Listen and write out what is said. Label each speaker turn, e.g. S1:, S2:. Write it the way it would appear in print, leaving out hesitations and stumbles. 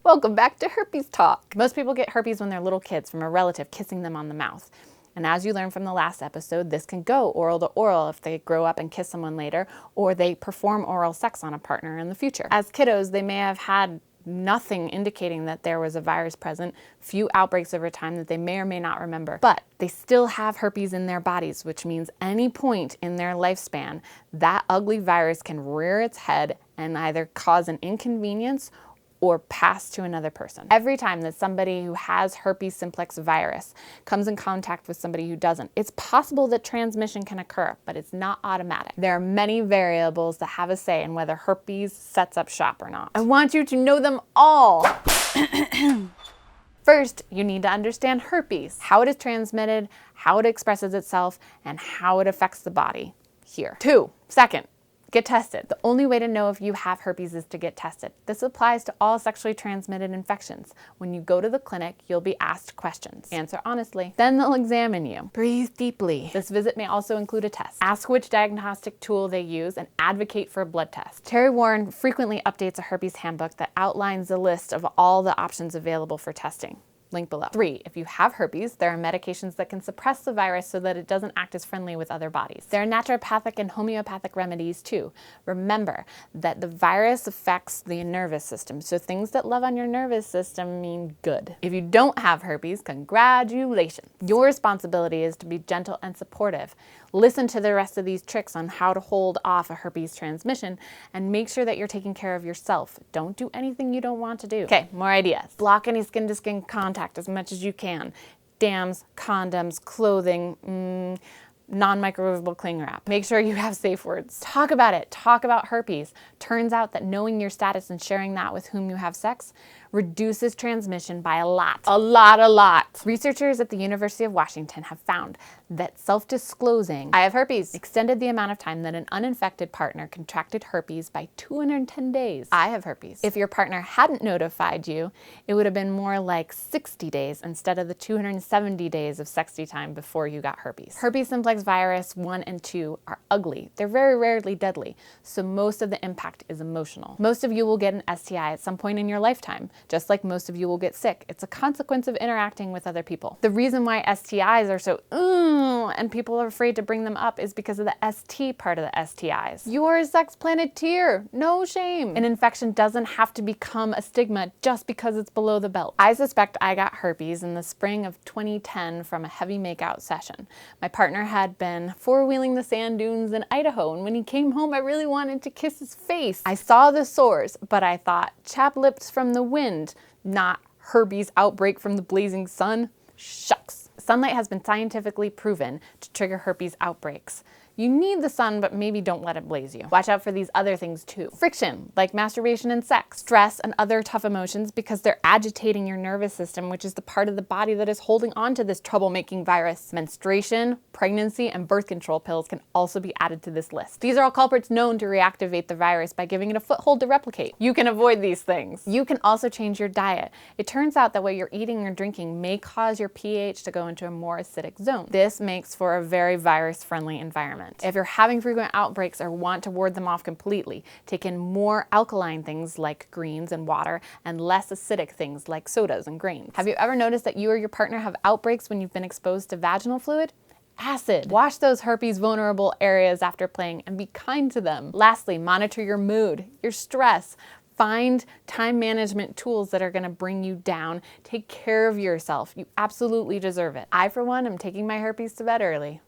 S1: Welcome back to Herpes Talk. Most people get herpes when they're little kids from a relative kissing them on the mouth. And as you learned from the last episode, this can go oral to oral if they grow up and kiss someone later, or they perform oral sex on a partner in the future. As kiddos, they may have had nothing indicating that there was a virus present, few outbreaks over time that they may or may not remember, but they still have herpes in their bodies, which means any point in their lifespan, that ugly virus can rear its head and either cause an inconvenience or pass to another person. Every time that somebody who has herpes simplex virus comes in contact with somebody who doesn't, it's possible that transmission can occur, but it's not automatic. There are many variables that have a say in whether herpes sets up shop or not. I want you to know them all. First, you need to understand herpes, how it is transmitted, how it expresses itself, and how it affects the body here. Second, get tested. The only way to know if you have herpes is to get tested. This applies to all sexually transmitted infections. When you go to the clinic, you'll be asked questions. Answer honestly. Then they'll examine you. Breathe deeply. This visit may also include a test. Ask which diagnostic tool they use and advocate for a blood test. Terry Warren frequently updates a herpes handbook that outlines a list of all the options available for testing. Link below. 3, if you have herpes, there are medications that can suppress the virus so that it doesn't act as friendly with other bodies. There are naturopathic and homeopathic remedies too. Remember that the virus affects the nervous system, so things that love on your nervous system mean good. If you don't have herpes, congratulations. Your responsibility is to be gentle and supportive. Listen to the rest of these tricks on how to hold off a herpes transmission and make sure that you're taking care of yourself. Don't do anything you don't want to do. Okay, more ideas. Block any skin-to-skin contact as much as you can. Dams, condoms, clothing, non-microwavable cling wrap. Make sure you have safe words. Talk about it. Talk about herpes. Turns out that knowing your status and sharing that with whom you have sex reduces transmission by a lot. A lot. Researchers at the University of Washington have found that self-disclosing, I have herpes, extended the amount of time that an uninfected partner contracted herpes by 210 days. I have herpes. If your partner hadn't notified you, it would have been more like 60 days instead of the 270 days of sexy time before you got herpes. Herpes simplex virus 1 and 2 are ugly. They're very rarely deadly, so most of the impact is emotional. Most of you will get an STI at some point in your lifetime, just like most of you will get sick. It's a consequence of interacting with other people. The reason why STIs are so and people are afraid to bring them up is because of the ST part of the STIs. You're a sexplaneteer, no shame. An infection doesn't have to become a stigma just because it's below the belt. I suspect I got herpes in the spring of 2010 from a heavy makeout session. My partner had been four-wheeling the sand dunes in Idaho, and when he came home, I really wanted to kiss his face. I saw the sores, but I thought, chapped lips from the wind, not herpes outbreak from the blazing sun. Shucks. Sunlight has been scientifically proven to trigger herpes outbreaks. You need the sun, but maybe don't let it blaze you. Watch out for these other things too. Friction, like masturbation and sex, stress and other tough emotions because they're agitating your nervous system, which is the part of the body that is holding on to this troublemaking virus. Menstruation, pregnancy, and birth control pills can also be added to this list. These are all culprits known to reactivate the virus by giving it a foothold to replicate. You can avoid these things. You can also change your diet. It turns out that what you're eating or drinking may cause your pH to go into a more acidic zone. This makes for a very virus-friendly environment. If you're having frequent outbreaks or want to ward them off completely, take in more alkaline things like greens and water and less acidic things like sodas and grains. Have you ever noticed that you or your partner have outbreaks when you've been exposed to vaginal fluid? Acid. Wash those herpes vulnerable areas after playing and be kind to them. Lastly, monitor your mood, your stress. Find time management tools that are going to bring you down. Take care of yourself. You absolutely deserve it. I, for one, am taking my herpes to bed early.